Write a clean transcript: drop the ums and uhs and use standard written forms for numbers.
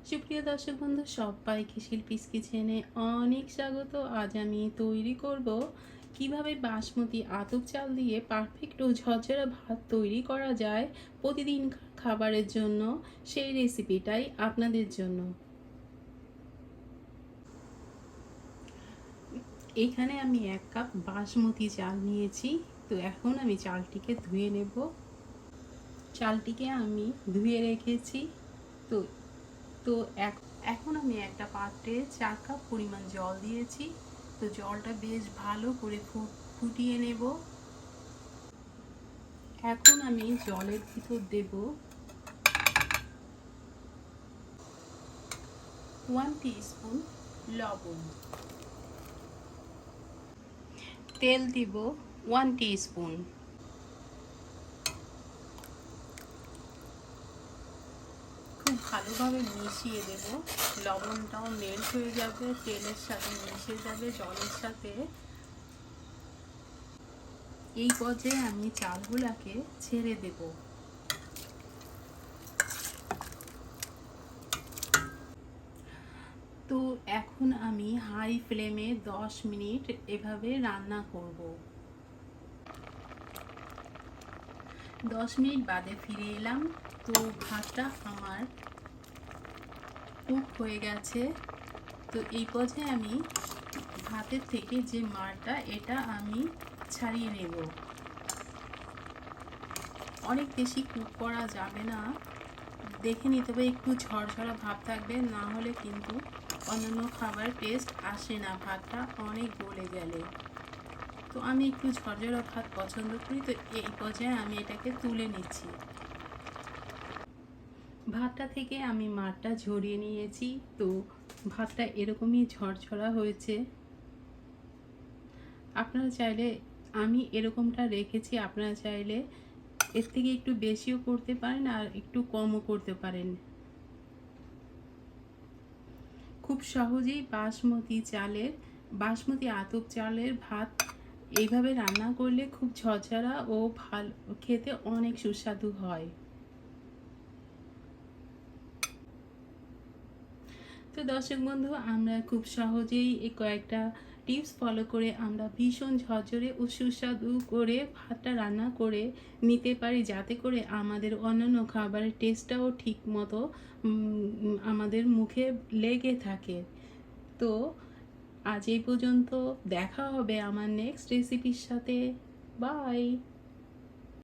সুপ্রিয় দর্শক বন্ধু, সবাইকে শিল্পীস কিচেনে অনেক স্বাগত। আজ আমি তৈরি করব কিভাবে বাসমতি আতপ চাল দিয়ে পারফেক্ট ও ঝরঝরা ভাত তৈরি করা যায় প্রতিদিন খাবারের জন্য। সেই রেসিপিটাই আপনাদের জন্য। এখানে আমি 1 কাপ বাসমতি চাল নিয়েছি। তো এখন আমি চালটিকে ধুয়ে নেব। চালটিকে আমি ধুয়ে রেখেছি। তো তো এখন আমি একটা পাত্রে 4 কাপ পরিমাণ জল দিয়েছি। তো জলটা বেশ ভালো করে ফুটিয়ে নেব। এখন আমি জলের ভিতর দেব 1 টিস্পুন লবণ, তেল দিব 1 টিস্পুন, খুব ভালোভাবে মিশিয়ে দেব। লবণটাও মেল্ট হয়ে যাবে, তেলের সাথে মিশে যাবে জলের সাথে। এই পর্যায়ে আমি চালগুলোকে ছেড়ে দেব। তো এখন আমি হাই ফ্লেমে 10 মিনিট এভাবে রান্না করব। 10 মিনিট বাদে ফিরে এলাম। তো ভাতটা আমার কুক হয়ে গেছে। তো এই পর্যায়ে আমি ভাতের থেকে যে মাড়টা এটা আমি ছাড়িয়ে নেব। অনেক বেশি কুক করা যাবে না, দেখে নিতে হবে একটু ঝরঝরা ভাব থাকবে, না হলে কিন্তু অন্যান্য খাবার টেস্ট আসে না ভাতটা অনেক গলে গেলে। তো আমি একটু ঝরঝরা ভাত পছন্দ করি। তো এই পর্যায়ে আমি এটাকে তুলে নিচ্ছি। ভাতটা থেকে আমি মাড়টা ঝরিয়ে নিয়েছি। তো ভাতটা এরকমই ঝরঝরা হয়েছে। আপনারা চাইলে, আমি এরকমটা রেখেছি, আপনারা চাইলে এর থেকে একটু বেশিও করতে পারেন আর একটু কমও করতে পারেন। খুব সহজেই বাসমতি আতপ চালের ভাত এইভাবে রান্না করলে খুব ঝরঝরা ও ভালো, খেতে অনেক সুস্বাদু হয়। তো দর্শক বন্ধু, আমরা খুব সহজেই এই কয়েকটা টিপস ফলো করে আমরা ভীষণ ঝরঝরে ও সুস্বাদু করে ভাতটা রান্না করে নিতে পারি, যাতে করে আমাদের অন্যান্য খাবারের টেস্টটাও ঠিক মতো আমাদের মুখে লেগে থাকে। তো আজ এই পর্যন্ত, দেখা হবে আমার নেক্সট রেসিপির সাথে। বাই।